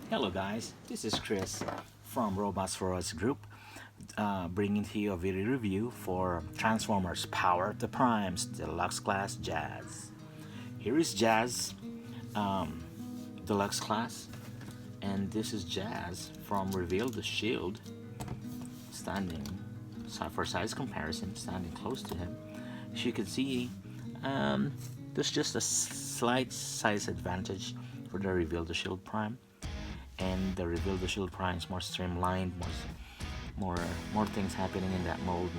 Hello guys, this is Chris from Robots for Us Group, bringing to you a video review for Transformers Power of the Primes Deluxe Class Jazz. Here is Jazz Deluxe Class, and this is Jazz from Reveal the Shield, standing, for size comparison, standing close to him. As you can see, there's just a slight size advantage for the Reveal the Shield Prime, and the Reveal the Shield Prime is more streamlined, more things happening in that mode,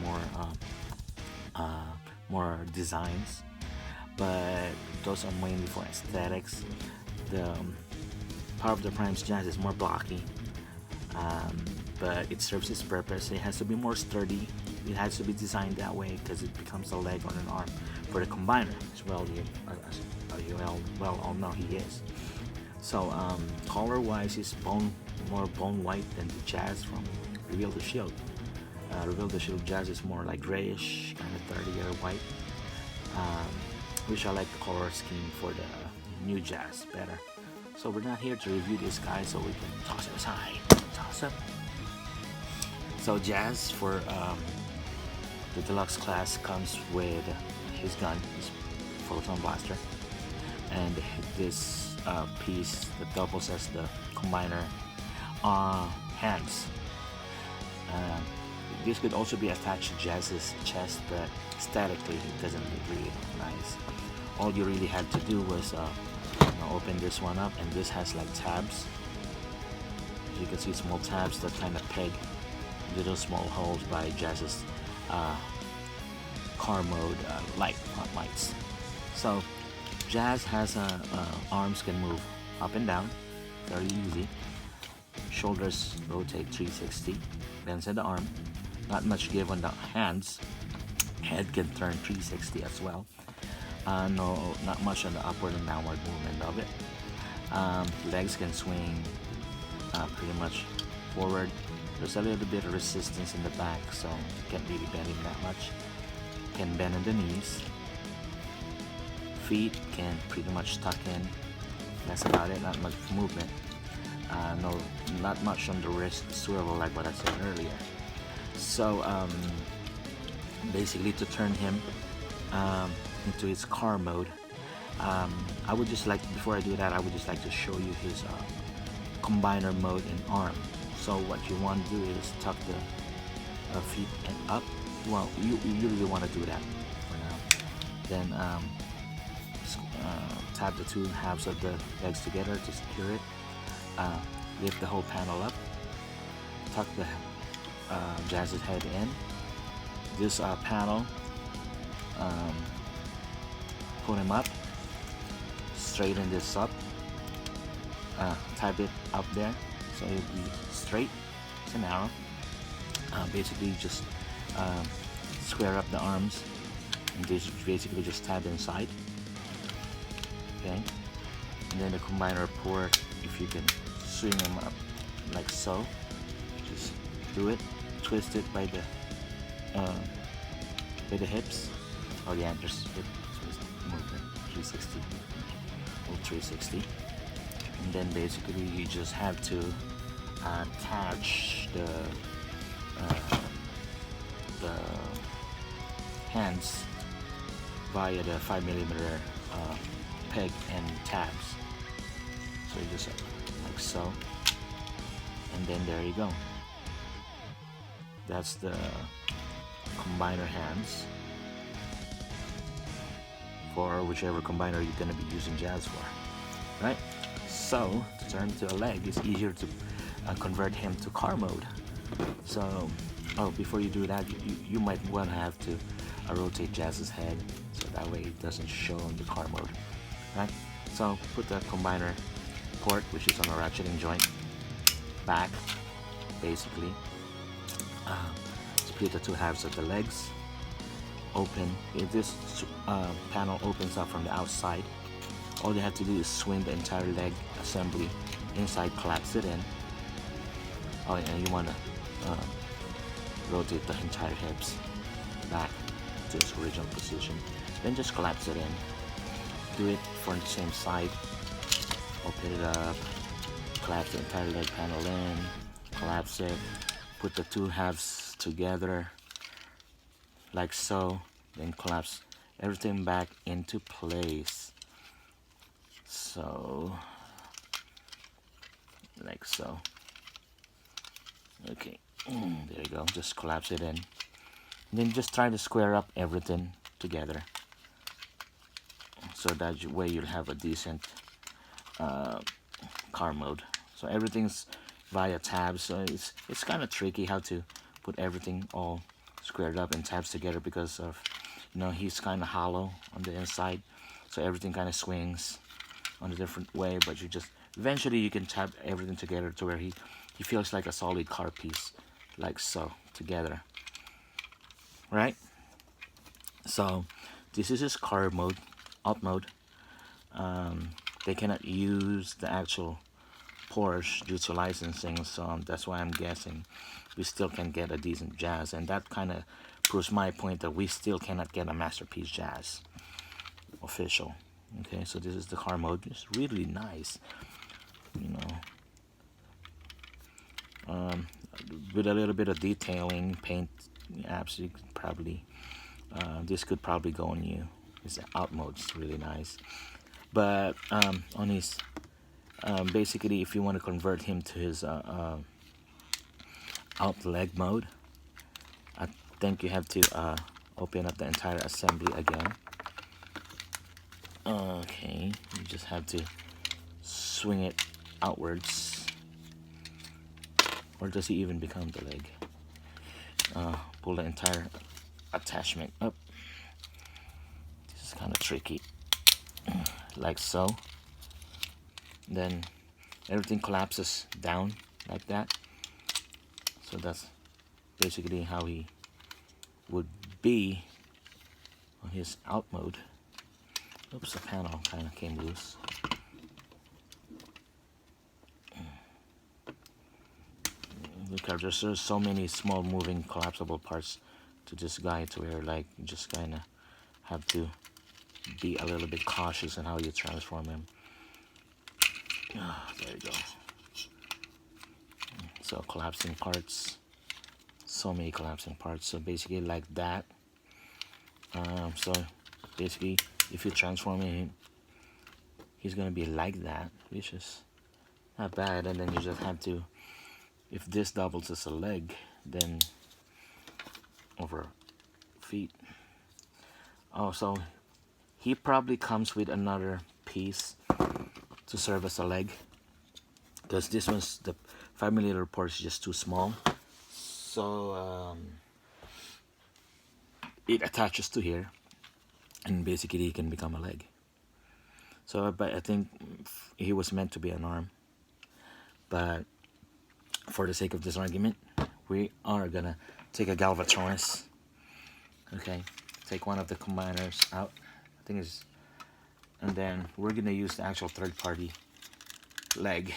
more designs. But those are mainly for aesthetics. The Power of the Prime's Jazz is more blocky, but it serves its purpose. It has to be more sturdy. It has to be designed that way because it becomes a leg on an arm for the combiner as well. You all know he is. So color wise, is more bone white than the Jazz from Reveal the Shield. Reveal the Shield Jazz is more like grayish, kind of 30-year white, which I like the color scheme for the new Jazz better. So we're not here to review this guy, so we can toss it aside. Toss it. So Jazz for the deluxe class comes with his gun, his photon blaster, and this piece that doubles as the combiner hands. This could also be attached to Jazz's chest, but aesthetically it doesn't look really nice. All you really had to do was open this one up, and this has like tabs. As you can see, small tabs that kind of peg little small holes by Jazz's car mode front lights. So Jazz has arms can move up and down, very easy. Shoulders rotate 360, bends at the arm. Not much give on the hands. Head can turn 360 as well. No, not much on the upward and downward movement of it. Legs can swing pretty much forward. There's a little bit of resistance in the back, so you can't really bend him that much. Can bend in the knees. Feet can pretty much tuck in. That's about it. Not much movement. Not much on the wrist swivel like what I said earlier. So basically, to turn him into his car mode, I would just like, before I do that, I would just like to show you his combiner mode and arm. So what you want to do is tuck the feet up. Well, you really want to do that for now. Then tap the two halves of the legs together to secure it. Lift the whole panel up. Tuck the Jazz's head in. This panel, put him up. Straighten this up. Tap it up there so it'll be straight. It's an arrow. Basically, just square up the arms and basically just tab inside. Okay, and then the combiner port, if you can swing them up like so, just do it, twist it by the hips, or yeah, just hip twist movement, 360, or 360, and then basically you just have to attach the hands via the 5mm peg and tabs. So you just like so, and then there you go. That's the combiner hands for whichever combiner you're going to be using Jazz for, right? So to turn to a leg, it's easier to convert him to car mode. So before you do that, you might want to have to rotate Jazz's head so that way it doesn't show on the car mode, right? So put the combiner port, which is on a ratcheting joint, back, basically. Split the two halves of the legs. Open. If this panel opens up from the outside, all you have to do is swing the entire leg assembly inside, collapse it in. Oh, and you want to rotate the entire hips back to its original position. Then just collapse it in. Do it for the same side. Open it up, collapse the entire leg panel in, collapse it, put the two halves together like so, then collapse everything back into place. So, like so. Okay, there you go, just collapse it in. And then just try to square up everything together, so that way you'll have a decent car mode. So everything's via tabs, so it's kind of tricky how to put everything all squared up and tabs together, because of, you know, he's kind of hollow on the inside, so everything kind of swings on a different way. But you just eventually you can tab everything together to where he feels like a solid car piece, like so, together, right? So this is his car mode, alt mode. They cannot use the actual Porsche due to licensing, so that's why I'm guessing we still can get a decent Jazz, and that kind of proves my point that we still cannot get a masterpiece Jazz official. Okay, so this is the car mode. It's really nice, you know, with a little bit of detailing, paint apps. You could probably this could probably go on you. This out mode is really nice, but on his basically, if you want to convert him to his out leg mode, I think you have to open up the entire assembly again. Okay, you just have to swing it outwards, or does he even become the leg? Pull the entire attachment up. This is kind of tricky, like so. Then everything collapses down like that. So that's basically how he would be on his out mode. Oops, the panel kind of came loose. Look, there's so many small moving collapsible parts to this guy, to where like you just kind of have to be a little bit cautious in how you transform him. There you go. So collapsing parts, so many collapsing parts. So basically like that. So basically, if you transform him, he's gonna be like that, which is not bad. And then you just have to, if this doubles as a leg, then over feet. Oh, so he probably comes with another piece to serve as a leg, because this one's, the 5mm port is just too small, so it attaches to here, and basically it can become a leg. So, but I think he was meant to be an arm, but for the sake of this argument, we are gonna take a Galvatronus. Okay, take one of the combiners out, I think it's, and then we're gonna use the actual third-party leg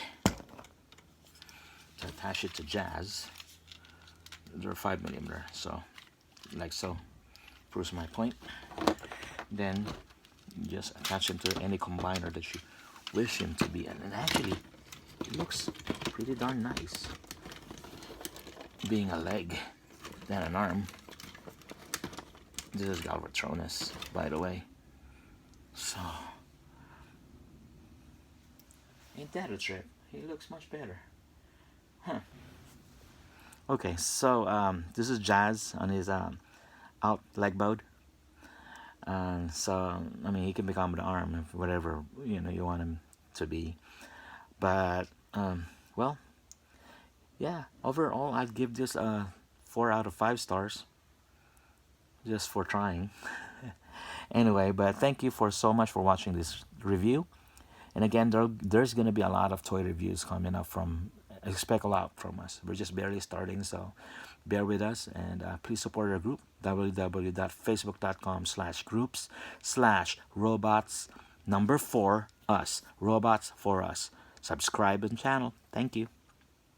to attach it to Jazz. They're 5mm, so like so, proves my point. Then just attach him to any combiner that you wish him to be, and actually it looks pretty darn nice, being a leg than an arm. This is Galvatronus, by the way. So ain't that a trip? He looks much better. Huh. Okay, so this is Jazz on his out leg mode. So I mean, he can become the arm if whatever you know you want him to be. But well, yeah. Overall, I'd give this 4 out of 5 stars, just for trying. Anyway, but thank you for so much for watching this review. And again, there's gonna be a lot of toy reviews coming up from. Expect a lot from us. We're just barely starting, so bear with us, and please support our group, www.facebook.com/groups/robots4us, robots for us. Subscribe and channel. Thank you.